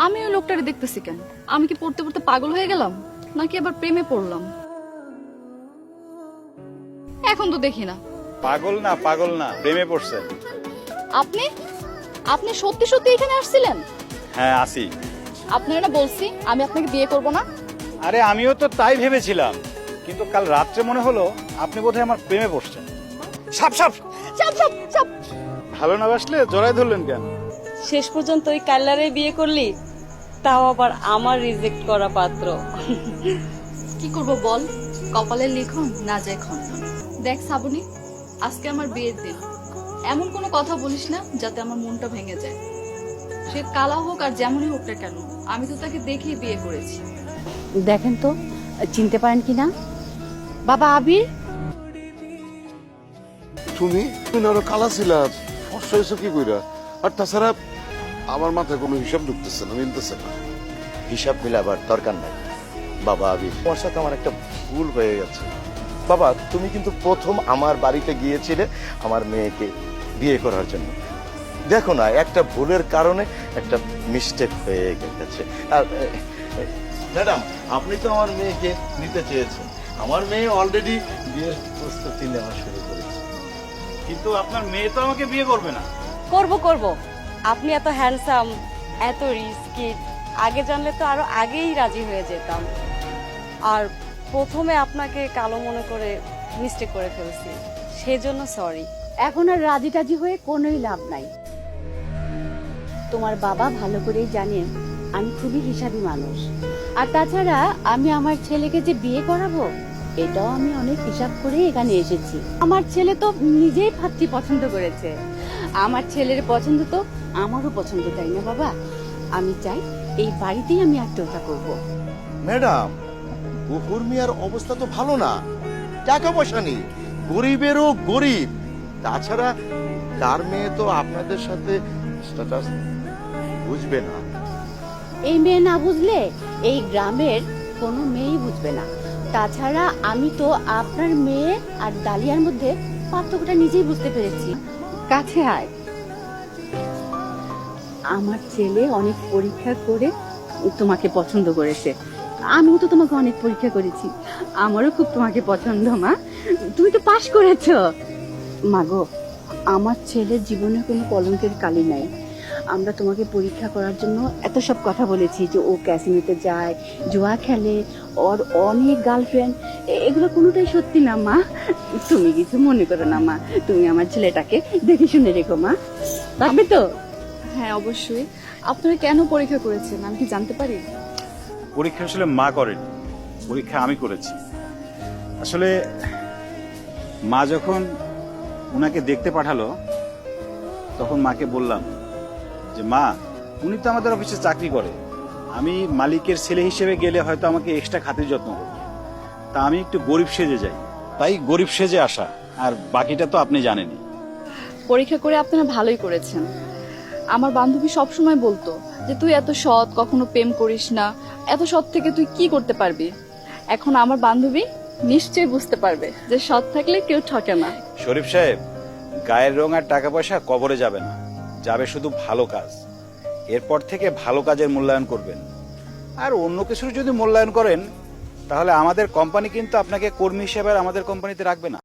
আমি ওই লোকটারে দেখতেছি কেন? আমি কি পড়তে পড়তে পাগল হয়ে গেলাম, নাকি আবার প্রেমে পড়লাম? এখন তো দেখি না। পাগল না, প্রেমে পড়ছেন। আপনি আপনি সত্যি সত্যি এখানে আসছিলেন? হ্যাঁ আসি। আপনারা না বলছি আমি আপনাকে বিয়ে করব না? আরে আমিও তো তাই ভেবেছিলাম, কিন্তু কাল রাত্রে মনে হলো আপনি বোধহয় আমার প্রেমে পড়ছেন। সাপ সাপ চাপ চাপ চাপ। ভালো না বাসলে জড়াই ধরলেন কেন? শেষ পর্যন্ত ওই কাল্লারে বিয়ে করলি, তাও আবার আমার রিজেক্ট করা পাত্র। কি করব বল, কপালের লিখন না যায় খণ্ডন। দেখ শ্রাবণী, আজকে আমার বিয়ের দিন, এমন কোনো কথা বলিস না যাতে আমার মনটা ভেঙে যায়। সে কালা হোক আর যেমনই হোক না কেন, আমি তো তাকে দেখেই বিয়ে করেছি। দেখেন তো চিনতে পারেন কিনা, বাবা আবির। তুমি আরো কালা ছিল, ফর্সা হয়েছো কি কইরা? আর তাছাড়া আমার মাথায় কোনো হিসাব ঢুকতেছে না, মিলতেছে না। হিসাব মিলাবার দরকার নাই বাবা আবির, তোমার সাথে আমার একটা ভুল হয়ে গেছে। বাবা তুমি কিন্তু প্রথম আমার বাড়িতে গিয়েছিলে আমার মেয়েকে বিয়ে করার জন্য। দেখো না, একটা ভুলের কারণে একটা মিস্টেক হয়ে গেছে। আর ম্যাডাম, আপনি তো আমার মেয়েকে নিতে চেয়েছেন, আমার মেয়ে অলরেডি বিয়ের প্রস্তুতি নেওয়া শুরু করেছে। কিন্তু আপনার মেয়ে তো আমাকে বিয়ে করবে না। করব করব, আপনি এত হ্যান্ডসাম, এত রিস্কি, আগে জানলে তো আরো আগেই রাজি হয়ে যেতাম। আর প্রথমে আপনাকে কালো মনে করে মিস্টেক করে ফেলছি, সেজন্য সরি। এখন আর রাজি টাজি হয়ে কোনোই লাভ নাই। তোমার বাবা ভালো করেই জানেন আমি খুবই হিসাবী মানুষ। আর তাছাড়া আমি আমার ছেলেকে যে বিয়ে করাবো, এটাও আমি অনেক হিসাব করে এখানে এসেছি। আমার ছেলে তো নিজেই ভাবছি পছন্দ করেছে। আমার ছেলের পছন্দ তো আমারও পছন্দ, তাই না বাবা? আমি চাই এই বাড়িতেই আমি আত্মহত্যা করব। ম্যাডাম, গফুর মিয়ার অবস্থা তো ভালো না, টাকা পয়সা নেই, গরিবেরও গরিব। তাছাড়া তার মেয়ে তো আপনাদের সাথে স্ট্যাটাস বুঝবে না। এই মেয়ে না বুঝলে এই গ্রামের কোনো মেয়েই বুঝবে না। তাছাড়া আমি তো আপনার মেয়ে আর ডালিয়ার মধ্যে পার্থক্যটা নিজেই বুঝতে পেরেছি। কাছে আয়। আমার ছেলে অনেক পরীক্ষা করে তোমাকে পছন্দ করেছে। আমিও তো তোমাকে অনেক পরীক্ষা করেছি, আমারও খুব তোমাকে পছন্দ। মা, তুমি তো পাশ করেছো। মাগো, আমার ছেলের জীবনে কোনো কলঙ্কের কালি নাই। আমরা তোমাকে পরীক্ষা করার জন্য এত সব কথা বলেছি যে ও ক্যাসিনোতে যায়, জুয়া খেলে, ওর অনেক গার্লফ্রেন্ড। এগুলো কোনোটাই সত্যি না মা। তুমি কিছু মনে করো না মা, তুমি আমার ছেলেটাকে দেখে শুনে রেখো মা, পারবে তো? হ্যাঁ অবশ্যই। আপনারা কেন পরীক্ষা করেছেন আমি কি জানতে পারি? পরীক্ষা আসলে মা করেনি, পরীক্ষা আমি করেছি। আসলে মা যখন উনাকে দেখতে পাঠালো, তখন মাকে বললাম যে মা, উনি তো আমাদের অফিসে চাকরি করে, আমি মালিকের ছেলে হিসেবে গেলে হয়তো আমাকে এক্সট্রা খাতির যত্ন করবে, তা আমি একটু গরিব সেজে যাই, তাই গরিব সেজে আসা। আর বাকিটা তো আপনি জানেনই। পরীক্ষা করে আপনারা ভালোই করেছেন। আমার বান্ধবী সব সময় বলতো যে তুই এত সৎ, কখনো প্রেম করিস না, এত সৎ থেকে তুই কি করতে পারবি। এখন আমার বান্ধবী নিশ্চয়ই বুঝতে পারবে যে সৎ থাকলে কেউ ঠকে না। শরীফ সাহেব, গায়ের রং আর টাকা পয়সা কবরে যাবে না, যাবে শুধু ভালো কাজ। এরপর থেকে ভালো কাজের মূল্যায়ন করবেন। আর অন্য কিছুর যদি মূল্যায়ন করেন, তাহলে আমাদের কোম্পানি কিন্তু আপনাকে কর্মী হিসেবে আর আমাদের কোম্পানিতে রাখবে না।